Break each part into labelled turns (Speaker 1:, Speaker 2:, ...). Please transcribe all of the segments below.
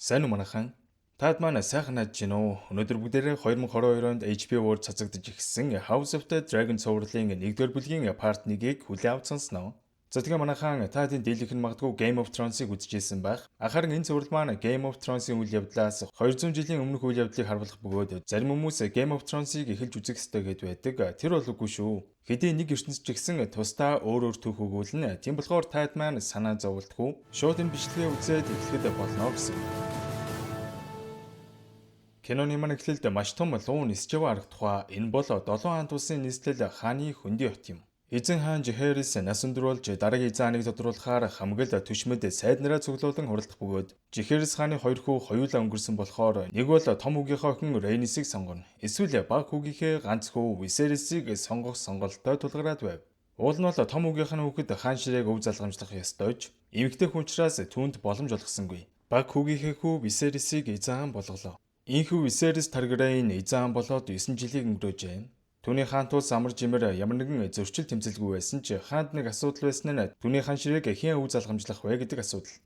Speaker 1: Сайн уу манайхан? Таад манай сайхан найж гин үү? Өнөөдөр бүгдээрээ 2022 онд HBO-оор цацагдж ирсэн House of the Dragon цувралын 1-р бүлгийн part 1-ийг хүлээн авч сонсноо. За тэгээ манайхан таадын дийлэх нь магадгүй Game of Thrones-ыг үзчихсэн байх. Харин энэ цуврал маань Game of Thrones-ийн үйл явдлаас 200 жилийн өмнөх үйл явдлыг харуулах бөгөөд зарим хүмүүс Game of Thrones-ыг эхэлж үзэх ёстой гэд байдаг. Тэр бол үгүй шүү. Хэдий нэг ертөнцч гисэн тусдаа өөр төв өгүүлнэ. Тийм болохоор таад маань санаа зовлтгүй шууд энэ бичлэгээ үзээд эхлэхэд болно гэсэн. Киноны маань эхлэлд маш том луу нисэж байгаа харагдах. Энэ бол 7 хаант улсын нийслэл хааны хөндөй хот юм. Эзэн хаан Жихэрис нас өндөруулж дараагийн эзэн хааныг тодруулахаар хамгал түшмэд сайд нараа цуглуулan хуралдах бөгөөд Жихэрис хааны хоёр хүү хоёулаа өнгөрсөн болохоор нэг бол том хүүгийнхээ охин Рейнисийг сонгоно. Эсвэл баг хүүгийнхээ ганц хүү Висерисийг сонгох сонголттой тулгараад байв. Уул нь бол том хүүгийнх нь хүүхэд хаан ширээг өв залгамжлах ёстойч эмэгтэй хүн учраас түүнд боломж олгосонгүй. Баг хүүгийнхээ хүү Висерисийг эзэн хаан болголоо. Ийхүү Висерис Таргарэйн эзэн хаан болоод 9 жилийг өнгөрөөжээ. Түүний хаан тус амар жимэр ямар нэгэн зөрчил тэмцэлгүй байсан ч хаанд нэг асуудал байсан нь түүний хаан ширээг хэн өв залгамжлах вэ гэдэг асуудал.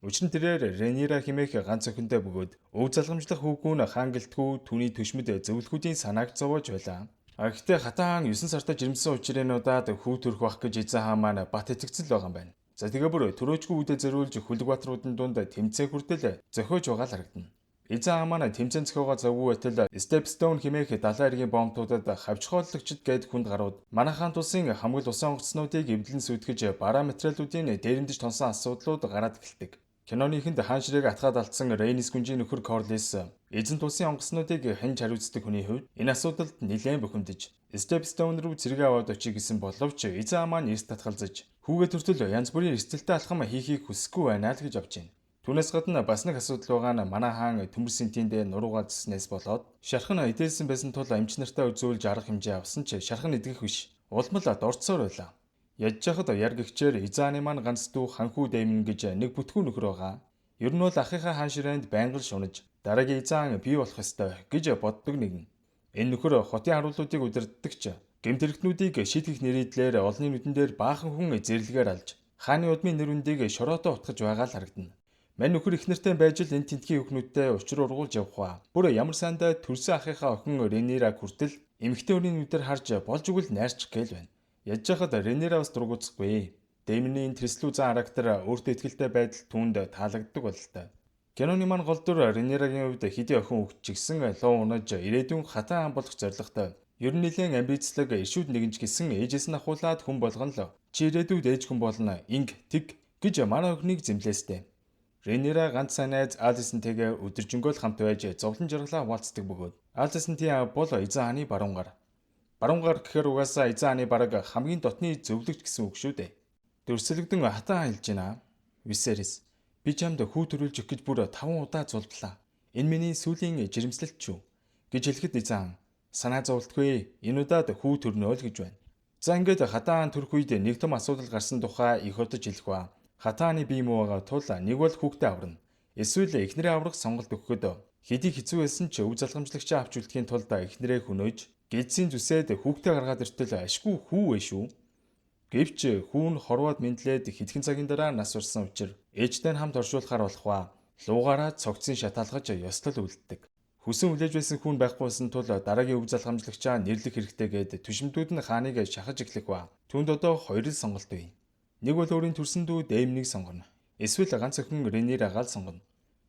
Speaker 1: Учир нь тэрээр Ренира хэмээх ганц охинтой бөгөөд өв залгамжлах хүүгүү нь хаан гэлтгүү түүний төшмөд зөвлөхүүдийн санааг зовоож байлаа. Гэхдээ хатан хаан 9 сартаа жирэмсэн учрынуудаад хүү төрөх бах гэж эзэн хаан маань бат итгэцэл байгаа юм байна. За тэгээ бүр төрөөчгүй үдэ зориулж Хүлэгбаатаруудын дунд тэмцээн хүртэл зохиож байгаа л харагдана. Эзэн хаан маань тэмцээн зохиогоо завгүй байтал Stepstone хэмээх далайн эргийн бомбуудад хавчхооллогчд гээд хүнд гарууд манайхан тусын хамгал усан онгоцнуудыг эвдлэн сүйтгэж бараа материалуудын дээрэмдэж тонсон асуудлууд гараад эхэлдэг. Киноны эхэнд хаан ширээг атгаад алдсан Рейнис гүнжийн нөхөр Корлис эзэн тусын онгоцнуудыг хянж хариуцдаг хүний хувьд энэ асуудалд нэлээд бухимдаж Stepstone руу зэрэг аваад очие гэсэн боловч эзэн хаан маань эрс татгалзаж хүүгээ төртөл янз бүрийн эрсдэлтэй алхам хийхийг хүсэхгүй байна л гэж авч байна. Түүнээс гадна бас нэг асуудал байгаа нь манай хаан төмөр сэнтинд нуруугаа зэснээс болоод шархан идэлсэн байсан тул эмч нартай үзүүлж арга хэмжээ авсан ч шархан идэх биш. Улмал дорцоор байлаа. Ядж хахад яргэгчээр эзааны маань ганц дүү ханхүү дэймэн гэж нэг бүтгүү нөхөр байгаа. Ер нь бол ахыхаа хаан ширээнд байнга шунаж дараагийн эзэн бий болох ёстой гэж боддог нэгэн. Энэ нөхөр хотын харуулуудыг удирддаг ч гэмтэрхтнүүдийг шийтгэх нэрийдлэр олонний нүдэн дээр баахан хүн зэрлэгээр алж хааны удмын нэр үндийг шороотоо утгаж байгаа л харагдана. Мань нөхөр их нартай байж л энэ тентгийн өхнүүдтэй учир ургуулж явах ба. Бүр ямар сандаа төрсөн ахыхаа охин Ренира хүртэл эмэгтэй өрийн нүдээр харж болж игэл найрчих гээл байна. Ядж хахад Ренира бас дургуцахгүй. Дэмний Трэслүү зан характер өөртөө ихтэй байдал түүнд таалагддаг бололтой. Киноны маань гол дүр Ренирагийн хувьд хэдий охин өгч гисэн луу унаж ирээдүйн хатан хаан болох зорилготой. Ер нь нэлээд амбицлог иршүүд нэгэнч гисэн ээжээс нь ахуулаад хүн болгоно л. Чи ирээдүйд ээж хүн болно. Инг тэг гэж манай охиныг зэмлээстэй. Ренира ганц найз Алисэнтэйгээ өдөржингөө л хамт байж зовлон жаргалаа хуваалцдаг бөгөөд Алисэнтийн аав бол эзэн хааны баруун гар. Баруун гар гэхээр угаасаа эзэн хааны бараг хамгийн дотны зөвлөгч гэсэн үг шүү дээ. Дөрсөлгдөн хатан хэлж байна. Висерис би чамд хүү төрүүлж өгөх гэж бүр 5 удаа зулдлаа. Энэ миний сүүлийн жирэмслэлт шүү гэж хэлэхэд эзэн санаа зовлтгүй энэ удаад хүү төрнөө л гэж байна. За ингээд хатан төрөх үед нэг том асуудал гарсан тухай их удаж хэлэх ба. Хатааны бие муу байгаа тул нэг бол хүүхдээ аварна. Эсвэл эхнэрээ аврах сонголт өгөхөд хэдий хэцүү байсан ч өв залгамжлагчаа авч үлдэхийн тулд эхнэрээ хөнөөж гээдсийн зүсээд хүүхдээ гаргаад иртэл ашгүй хүү вэ шүү. Гэвч хүү нь хорвоод мэдлээд хэдхэн цагийн дараа нас урсан учраас ээжтэй нь хамт оршуулахаар болох ба луугаараа цогцын шатаалгаж ёслол үлддэг. Хүсэн хүлээж байсан хүн байхгүйсэн тул дараагийн өв залгамжлагчаа нэрлэх хэрэгтэйгээд түшимтүүд нь хааныг шахаж эхлэх ба түүнд одоо хоёр л сонголт бий. Нэг бол өөрийн төрсөн дүү Дэймнийг сонгоно. Эсвэл ганц охин Ренирагаал сонгоно.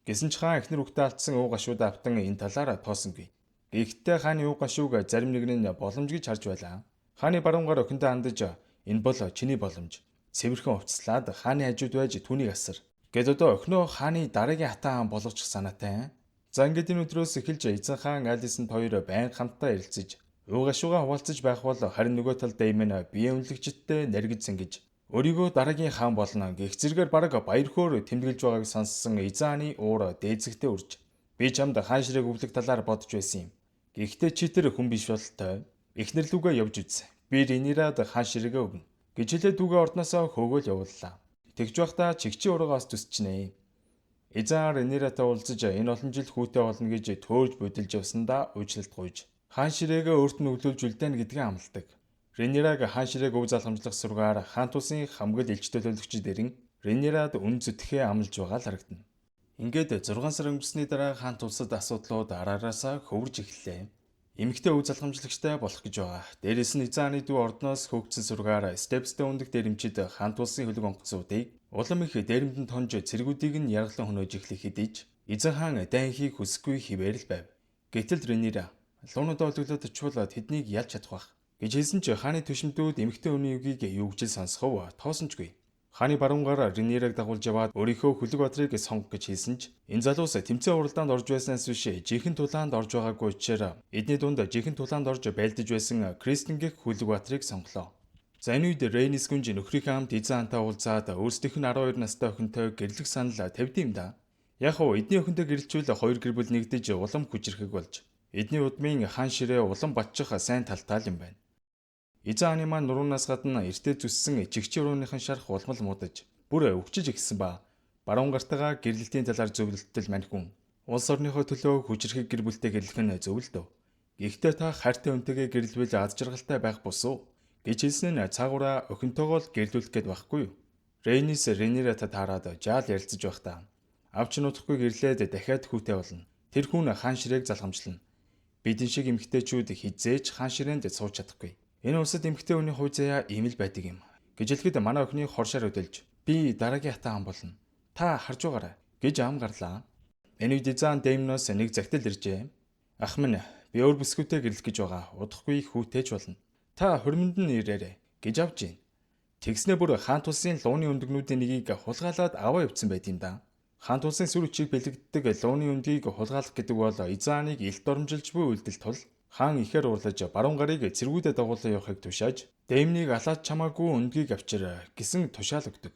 Speaker 1: Гэсэн ч хаан эхнэр хүүхдээ алдсан уу гашууд автан энэ талаараа тоосонгүй. Гэхдээ хааны уу гашууг зарим нэг нь боломж гэж харж байлаа. Хааны баруун гар охиндоо хандаж энэ бол чиний боломж. Цэвэрхэн хувцлаад хааны хажууд байж түүнийг асар. Гэт одоо охиноо хааны дараагийн хатан хаан болгочих санаатай. За ингээд энэ өдрөөс эхэлж эзэн хаан Алисэнт хоёр байнга хамтдаа ярилцаж уу гашуугаа хуваалцаж байх бол харин нөгөө талд Дэймэн бие үнэлэгчдтэй наргиж сангиж өөрийгөө дараагийн хаан болно гэх зэрэгээр бараг баяр хөөр тэмдэглэж байгааг сонссон эзэн хааны уур дээзэгтэй урж би чамд хаан ширээг өвлөх талаар бодож байсан юм. Гэхдээ чи тэр хүн биш болтой. Эхнэр лүгээ явж үз. Би Ренирад хаан ширээгээ өвнө гэж хэлээд дүүгээ ордноосоо хөөгөөл явууллаа. Тэгж байхдаа чигчийн урагаас төсчнэ. Эзэн Рениратай уулзаж энэ олон жил хүүтэй болно гэж төөрж бодилж явсандаа уучлалт гуйж хаан ширээгээ өөрт нь өвлүүлж үлдээн гэдгээ амлдаг. Ренираг хаан ширээг өв залгамжлах сургаар хаан тусын хамгал элч төлөөлөгчд дэрэн Ренирад үн зүтгэхээ амлаж байгаа л харагдана. Ингээд 6 сар өнгөрсний дараа хаан тулсад асуудлууд араараасаа хөвөрж эхэллээ. Эмэгтэй өв залхамжлагчтай болох гэж байгаа. Дээрээс нь эзэн хааны дүү ордноос хөгжсөн сургаар Stepstone дэх дээрэмчид хаан тулсын хөлөг онгоцуудыг улам их дээрэмдэн тонж цэргүүдийг нь яргалан хөнөөж эхлэхэд иж эзэн хаан дайнхийг хүсэхгүй хിവэр л байв. Гэтэл Ренира луунуудаа олглоод чуулаад тэднийг ялж чадах байх гэж хэлсэн ч хааны түшимтүүд эмэгтэй хүний үгийг юу гэж сонсохов тоосончгүй. Хааны баруунгаар Ренираг дагуулж яваад өөрийнхөө хөлөг батрыг сонгох гэж хэлсэн ч энэ залуус тэмцээн уралдаанд орж байснаас биш жинхэнэ тулаанд орж байгаагүй учраас эдний дунд жинхэнэ тулаанд орж байлдаж байсан Кристингэх хөлөг батрыг сонглоо. За энэ үед Рейнис гүнж нөхрийнхээ хамт эзэн хаантай уулзаад өөрсдийнх нь 12 настай охинтой гэрлэх санал тавьд юм да. Яг уу эдний охинтой гэрэлжүүл хоёр гэр бүл нэгдэж улам хүчрэхэг болж эдний удмын хаан ширээ улам батчих сайн талтай юм байна. Эзэн хааны маань нуруунаас гадна эртээ зүссэн чигчи урууныхан шарх улмал муудаж бүр өвчөж ихсэн ба баруун гартагаа гэрлэлтийн талаар зөвлөлтөл мань хүн улс орныхоо төлөө хүчрэхэг гэр бүлтэй гэрлэх нь зөвлөдөө. Гэхдээ та хайртай хүнтэйгээ гэрлэвэл аз жаргалтай байх босуу гэж хэлсэн нь цаагаараа охинтойгоо л гэрлүүлэх гээд байхгүй юу. Рейнис Ренирата таарад жаал ярилцаж байхдаа авч нутахгүй гэрлээд дахиад хүүтэй болно. Тэр хүн хаан ширээг залхамжлана. Бидэн шиг эмэгтэйчүүд хизээж хаан ширээнд сууж чадахгүй. Энэ улсад эмэгтэй хүний хувь заяа ийм л байдаг юм. Гэж хэлэхэд манай охины хоршоор өдөлж би дараагийн хатаа ам болно. Та харж байгаарай гэж ам гарлаа. Энэ үед эзэн Дэймноос нэг загтал иржээ. Ах минь би өөр бүсгүйтэй гэрлэх гэж байгаа. Удахгүй хүүтэйч болно. Та хөрмөнд нь ирээрэй гэж авч ийн. Тэгснэ бүр хаан тулсын лууны өндөгнүүдийн нэгийг хулгайлаад аваа явцсан байт юм да. Хаан тулсын сүр хүчийг бэлэгддэг лууны өндгийг хулгайлах гэдэг бол эзэн хааныг илт оромжилж буй үйлдэл тул хаан ихээр урлаж баруун гарыг цэргүүдэд дагуулсан явахыг тушааж Дэймнийг алаад чамаагүй өндгийг авчир гэсэн тушаал өгдөг.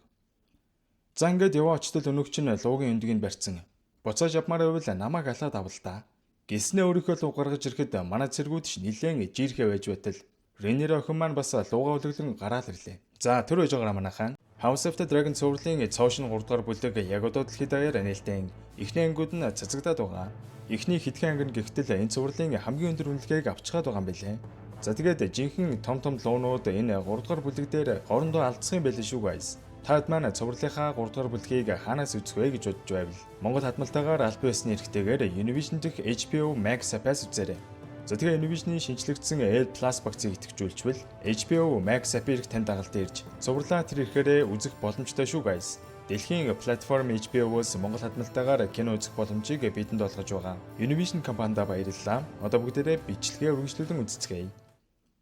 Speaker 1: За ингээд яваа очтол өнөөгч нь луугийн өндгийг барьсан. Буцааж явмаар байвал намайг алаад авал та. Гиснээ өөрийнхөө луг гаргаж ирэхэд манай цэргүүд ш нилээн жиирхээ байж байтал Ренира охин маань бас луугаа өлөглөн гараал ирлээ. За төр байж байгаа манайхан. House of the Dragon цувралын цоошин 3 дугаар бүлэг яг одоо дэлхийд даяар нээлттэй эхний ангиуд нь цацагдаад байгаа. Эхний хитгэн анги нь гэхдээ энэ цувралын хамгийн өндөр үнэлгээг авчгаад байгаа юм билээ. За тэгээд жинхэнэ том луунууд энэ 3 дугаар бүлэг дээр хоорондоо алдсан юм байлээ шүү guys. Таад маань цувралынхаа 3 дугаар бүлгийг хаанаас үзэх вэ гэж бодож байвал Монгол хадмалтаагаар аль биесний эрхтэйгээр Univision дэх HBO Max App-аас үзээрэй. За тэгээ Univision-ийн шинжлэгдсэн L+ багцыг идэвхжүүлчихвэл HBO Max App-ийг тань дагалт ирж цувралаа тэр ихээр үзэх боломжтой шүү guys. Дэлхийн платформ HBO-с Монгол хадмалтаагаар кино үзэх боломжийг бидэнд олгож байгаа. Univision компанида баярлалаа. Одоо бүгдээрээ бичлэгээ үргэлжлүүлэн үзцгээе.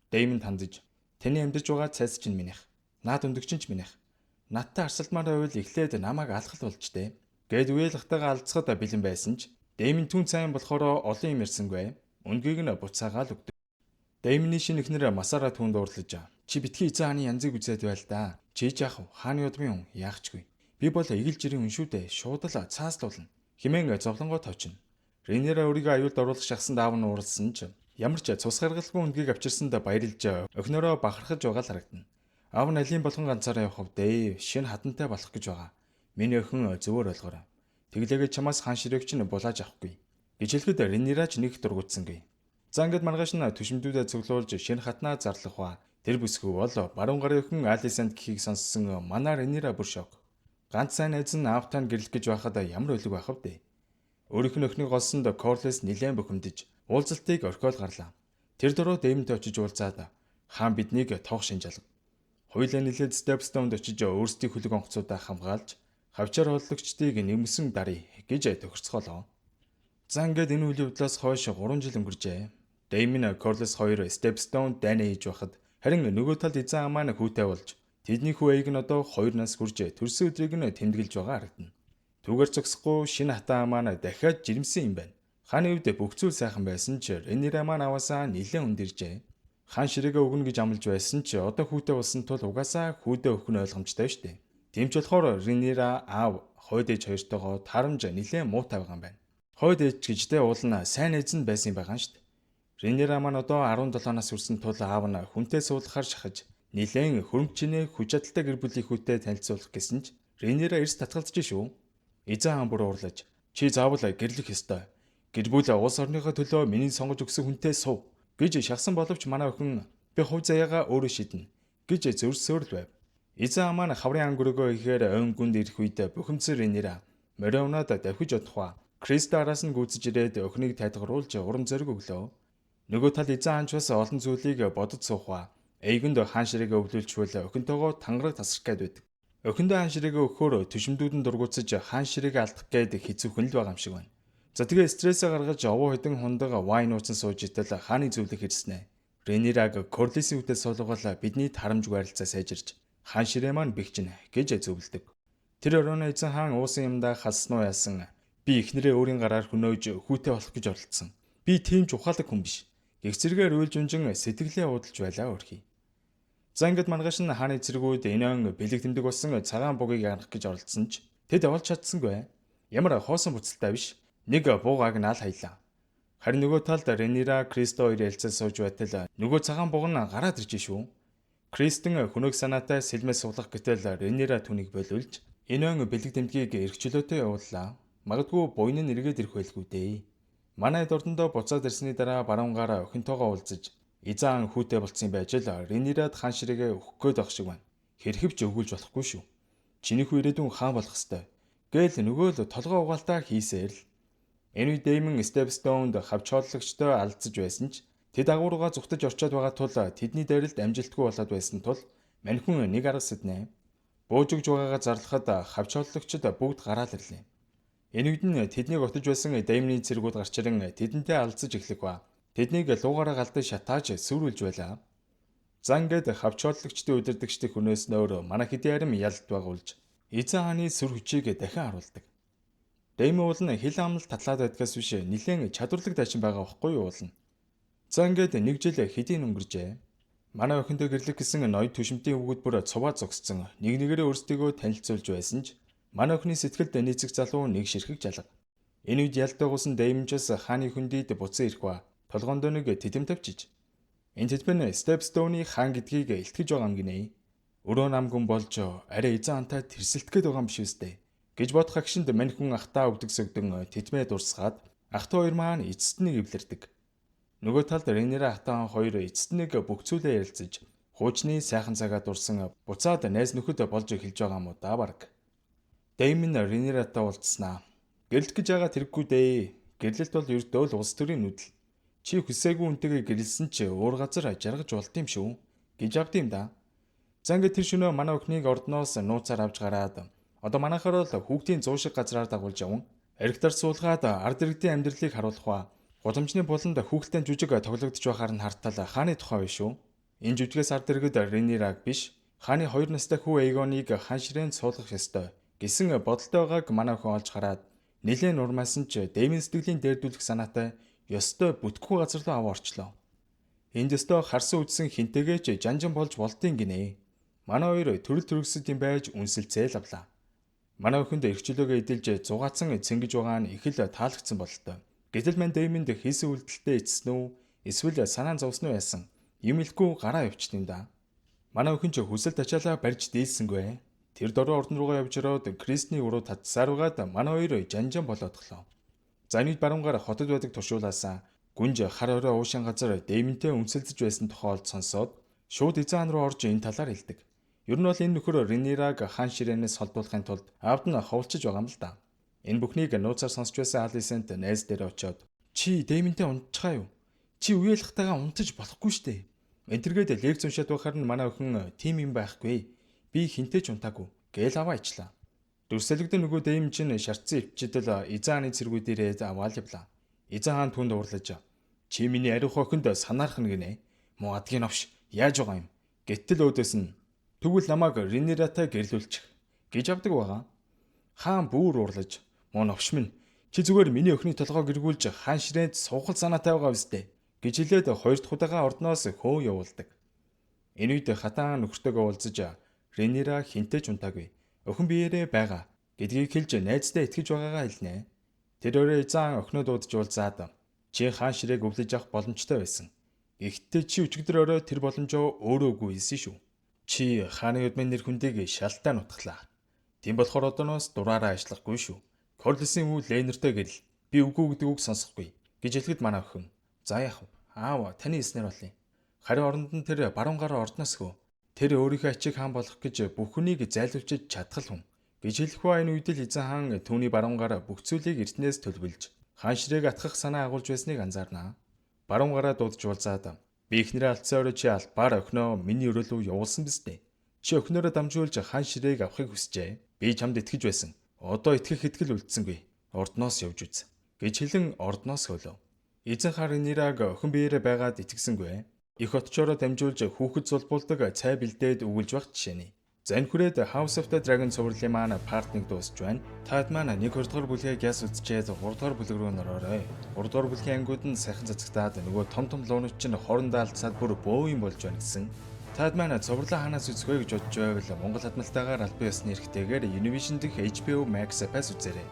Speaker 1: Дэймон тандж таны амьдарч байгаа цайс чинь минийх. Наад өндөгчин ч минийх. Надтай арсалмаар байвал эхлээд намайг алхал болжтэй. Гэд үеэлхтайгаа алцахад бэлэн байсан ч Дэймон түн цайн болохоор олон юм ярьсангүй. Үнгийг нь буцаагаал өгдөг. Дэймны шинэ эхнэр Масара түнд уурлаж чи битгий эзэн хааны янзыг үзээд байл да. Чи яах вэ? Хааны удмын хүн яахчгүй. Би бол эгэл жирийн хүн шүү дээ. Шууд л цааслуулна. Химэн зовлонгоо тоочно. Ренира өөрийгөө аюулд оруулах шахсанд аав нь уурлсан ч ямар ч цус гаргалгүй үнгийг авчирсанд баярлж охинороо бахархаж байгаа л харагдана. Аав нь алийн болгон ганцаараа явах вэ? Шинэ хатантай болох гэж байгаа. Миний охин зөвөр ойлгоорой. Тэглээгээ чамаас хаан ширээгч нь булааж авахгүй. Гэж хэлэхэд Ренирач нэг дургуутсангүй. За ингээд маргааш нь түшимдүүдэд цуглуулж шинэ хатнаа зарлах ба тэр бүсгүй бол баруун гарын охин Алисанд гэхийг сонссон манай Ренира бүр шок. Ганц сайн найз нь аавтаа гэрлэх гэж байхад ямар өлөг байх вэ? Өөрийнх нь охиныг олсонд Корлес нилээн бухимдаж уулзалтыг орхиол гарлаа. Тэр дөрөв Дэймонтэй очиж уулзаад хаан биднийг тоох шинжлэг. Хоёулаа нилээд Stepstone-д очиж өөрсдийн хөлөг онгоцуудаа хамгаалж хавчаар холлогчдыг нэмсэн даръя гэж тохирцоолоо. За ингээд энэ үйл явдлаас хойш 3 жил өнгөрчээ. Дэймон Корлес 2 Stepstone дайнаа хийж байхад харин нөгөө талд эзэн хаан маань хүүтэй болж тэдний хүү аяг нь одоо 2 нас хүрж төрсөн өдрийг нь тэмдэглэж байгаа харагдана. Түүгээр зогсохгүй шинэ хатаа маань дахиад жирэмсэн юм байна. Хааны үед бүх зүйл сайхан байсан ч Ренира маань аваасаа нилээн өндөржээ. Хаан ширээгээ өгнө гэж амлаж байсан ч одоо хүүтэй болсон тул угаасаа хүүдээ өгөх нь ойлгомжтой шүү дээ. Тэмч болохоор Ренира аав хойд ээж хоёртойгоо тарамж нилээн муутай байгаа юм байна. Хойд ээж гэжтэй уул нь сайн эзэн байсан юм байгаа шүү дээ. Ренира маань одоо 17 нас хүрсэн тул аав нь хүнтэй суулгахаар шахаж нилээн хөрөнгөчнээ хүч чадалтай гэр бүлийн хүүтэй танилцуулах гэсэн ч Ренира эрс татгалзаж шүү. Эзэн хаан бүр уурлаж чи заавал гэрлэх ёстой. Гэр бүл улс орныхоо төлөө миний сонгож өгсөн хүнтэй сув гэж шахсан боловч манай охин би хувь заяагаа өөрөө шийднэ гэж зөрсөөр л байв. Эзэн хаан маань хаврын ангөрөгөө ихээр ойн гүнд ирэх үед бухимдсан Ренира Морин унаад давхиж одохва. Крист араас нь гүйцэж ирээд өхнийг тайлгаруулж урам зориг өглөө. Нөгөө тал эзэн хаанч бас олон зүйлийг бодож суухва. Эйгэнд хаан ширээгээ өвлүүлчихвэл өхөнтэйгөө тангараг тасрах гээд байдаг. Өхөндөө хаан ширээгээ өгөхөөр төшмдүүд нь дургуутсаж хаан ширээгээ алдах гээд хэцүүхэн л байгаа юм шиг байна. За тэгээ стрессээ гаргаж овоо хэдэн хундаг вайн ууцсан сууж итэл хааны зүйлийг ирснэ. Ренираг Корлисийн үтэл суулгавал бидний тарамжгүй харилцаа сайжирч хаан ширээ маань бэгчнэ гэж зөвлөдөг. Тэр оройн эзэн хаан уусан юмдаа халсан уу яасан. Би эхнэрээ өөрийн гараар хөнөөж хүүтэй болох гэж оролдсон. Би тийм ч ухаалаг хүн биш. Гэх зэрэгээр уйлж унжин сэтгэлээ уудалж байлаа өрхий. За ингээд маргааш нь хааны цэргүүд энэн бэлэг тэмдэг болсон цагаан бугийг анх гэж оролдсон ч тэд олж чадсангүй. Ямар хоосон буцалтай биш. Нэг буугааг наал хаялаа. Харин нөгөө талд Ренира Кристо хоёр ялцаж сууж байтал нөгөө цагаан бууг нь гараад ирж шүү. Кристэн хөнөг санаатай сэлмээс суулгах гэтэл Ренира түүнийг болиулж энэн бэлэг тэмдгийг эргчлөөтэй явууллаа. Магадгүй буйн нь эргээд ирэх байлгүй дээ. Манай дурдандаа буцаад ирсний дараа баруунгаар охинтойгоо уулзаж эзэн хүүтэй болцсон байж л Ренирад хаан ширээгээ өгөх гээд байх шиг байна. Хэрхэвч өгүүлж болохгүй шүү. Чиний хүү ирээдүйн хаан болох ёстой. Гээл нөгөө л толгой угаалтаа хийсээр л. Энэ үед Дэймон Степстоунд хавчоолагчтой алдсаж байсан ч тэд агуургаа зүхтэж орчоод байгаа тул тэдний дайралд амжилтгүй болоод байсан тул маньхүн нэг арга сэднэ. Буужигж байгаагаа зарлахад хавчоолагчид бүгд гараал ирлээ. Энэ үед нь тэднийг отож байсан Дэймны цэргүүд гарч ирэн тэдэнтэй алдсаж эхлэх ба тэднийг луугаараа галдаж шатааж сүрүүлж байлаа. За ингээд хавчоолагчдын удирдагчдын хүнээс нөр манай хэдийн арим ялд байгуулж эзэн хааны сүр хүчийг дахин харуулдаг. Дэймон уул нь хил амлалт татлаад байдгаас биш нэлээд чадварлаг дайчин байгаа байхгүй юу уулна. За ингээд нэг жил хэдийн өнгөржээ. Манай охинтой гэрлэх гэсэн ноёд түшмтийн өгөөд бүр цуваа зогссон. Нэг нэгээрээ өөрсдийгөө танилцуулж байсан ч манай охины сэтгэлд нийцэх залуу нэг ширхэг жалга. Энэ үед ялд байгуулсан Дэймончос хааны хөндийд буцан ирэх ба толгоонд нэг тэтэм тавьчиж. Энэ тэтгэн Степстоуны хаан гэдгийг илтгэж байгаа юм гинэ. Өрөө намгүн болж арай эзэн антай тэрсэлтгээд байгаа юм биш үстэй гэж бодох агшинд маньхүн ахтаа өвдөгсөгдөн тэтмээ дурсгаад ахтаа хоёр маань эцэст нь эвлэрдэг. Нөгөө талд Ренира ахтаа хоёр эцэст нэг бүх зүйлээ ярилцаж хуучны сайхан цагаа дурсан буцаад найз нөхөд болж эхэлж байгаа юм уу да баг. Дэймон Рениратай уулзснаа. Гэрлэх гэж байгаа тэрэггүй дээ. Гэрлэлт бол ердөө л улс төрийн нүдэл. Чи хүсээгүй үнтэйгээ гэрэлсэн чи өөр газар жаргаж болд юм шүү гэж авд юм да. За ингээд тэр шөнөө манай өхнийг ордноос нууцаар авч гараад одоо манайхаар л хүүхдийн 100 шиг газраар дагуулж явсан. Аригтар суулгаад ард иргэдийн амьдралыг харуулах ба гудамжны буланд хүүхэлдэйн жүжиг тоглогдож байхаар нь хартал хааны тухай биш шүү. Энэ жүжигээс ард иргэд Ренираг биш хааны 2 настай хүү Эйгоныг хаан ширээнд суулгах ёстой гэсэн бодолтой байгааг манай охин олж хараад нэлээд нурмаасан ч Дэймон сэтгэлийн дээрдүүлэх санаатай ёстой бүтггүй газар руу аваа орчлоо. Энд ёстой харсан үдсэн хинтэйгээ ч жанжин болж болдгийн гинэ. Манай хоёр төрөл төрөсөд юм байж үнсэлцээл авлаа. Манай охинд эрхчлөөгөө эдэлж зугаацсан цэнгэж байгаа нь их л таалагдсан бололтой. Гэтэл мань Дэймонд хийсэн үйлдэлтэй эцсэн үү? Эсвэл санаа зовсон уу яасан? Юм илгүй гараа явчихсан юм да. Манай охин ч хүсэл тачаалаа барьж дийлсэнгүй. Тэр дороо ордон руугаа явж ороод Кристний уруу татсаар байгаад манай хоёр жанжин болоодглоо. За энэ үед баруунгаар хотод байдаг туршуулаасаа гүнж хар орой уушин газар Дэймонтэй үнсэлцэж байсан тухай олж сонсоод шууд эзэн хаан руу орж энэ талаар хэлдэг. Ер нь бол энэ нөхөр Ренираг хаан ширээнээс холдуулахын тулд аавд нь ховлчиж байгаа юм л да. Энэ бүхнийг нууцаар сонсч байсан Алисент найз дээр очиод чи Дэймонтэй унтчихаа юу? Чи үеэлхтайгаа унтаж болохгүй штэ. Энтергээд лекц уншаад байхаар нь манай охин тим юм байхгүй. Би хинтэй ч унтаагүй гээл аваа ичлаа. Дүрсэлэгдэн нөгөө Дэймон чинь шартсан өвчтөл эзэн хааны цэргүүдээрээ аваал явлаа. Эзэн хаан түүнд уурлаж чи миний ариух охинд санаархна гинэ. Муу адгийн овш яаж байгаа юм? Гэтэл өөдөөс нь тэгвэл намайг Рениратай гэрлүүлчих гэж авдаг байгаа. Хаан бүр уурлаж муу новш минь чи зүгээр миний охины толгойг эргүүлж хаан ширээнд суухал санаатай байгаа үстэй гэж хэлээд хоёр дахь удаага ордноос хөө явуулдаг. Энэ үед хатаан нөхөртөөгөө уулзаж Ренира хинтэй ч унтаагүй охин биеэрээ байгаа гэдгийг хэлж найзтай итгэж байгаагаа хэлнэ. Тэр өөрөө эзэн охиноо дуудаж уулзаад чи хаан ширээг өвлөж авах боломжтой байсан. Гэхдээ чи өчигдөр орой тэр боломжоо өөрөө үгүй хэлсэн шүү. Чи хааны удмын нэр хүндийг шалтаа нутглаа. Тийм болохоор одооноос дураараа ажиллахгүй шүү. Корлисын үйл Ленертэй гэрэл би үгүй гэдэг үг сонсохгүй гэж хэлэхэд манай охин за яах вэ? Аав таны эснэр болъё. Харин оронд нь тэр баруун гараа ордноос хөө. Тэр өөрийнхөө ачиг хаан болох гэж бүх хүнийг зайлуулж чадхал хүн. гэж хэлэх ба энэ үед л эзэн хаан түүний баруун гараа бүх зүйлийг эртнээс төлөвлөж хаан ширээг атгах санаа агуулж байсныг анзаарнаа. Баруун гараа дуудаж уулзаад би ихнэрээ алдсаар чи албаар охиноо миний өрөө рүү явуулсан биз дээ. Чи охиноороо дамжуулж хаан ширээг авахыг хүсжээ. Би чамд итгэж байсан. Одоо итгэх итгэл үлдсэнгүй. Ордноос явж үз. Гэж хэлэн ордноос хөлөө. Эзэн хаан Нираг охин биеэрээ байгаад итгэсэнгүй. Их отчоороо дамжуулж хүүхэд зулбуулдаг цай бэлдээд өгүүлж байх жишээний. За энэ хүрээд House of the Dragon цувралын маань part 1 дуусч байна. Таад маань 1-2 дугаар бүлгийг яс үзчээд 3 дугаар бүлэг рүү нөрөөрэй. 3 дугаар бүлгийн ангиуд нь сайхан цацагтаад нөгөө том луунууд чинь хоорондоо алдсаад бүр бөө юм болж байна гэсэн. Таад маань цувралаа ханаас үзэхөө гэж бодож байвал Монгол хадмалтайгаар албан ёсны эрхтэйгээр Univision дэх HBO Max App-аас үзээрэй.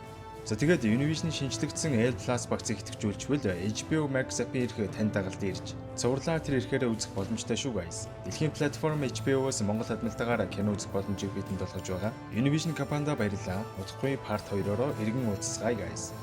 Speaker 1: За тэгээд Univision шинжлэгдсэн L+ багцыг идэвхжүүлчихвэл HBO Max App-ийн эрх тань дагалд ирж цувралаа тэр эрхээрээ үзэх боломжтой шүү guys. Дэлхийн платформ HBO-оос Монгол хадмалтайгаар кино үзэх боломжийг бидэнд олгож байгаа. Univision компанид баярлалаа. Удахгүй part 2-ороо иргэн уулзцгаая guys.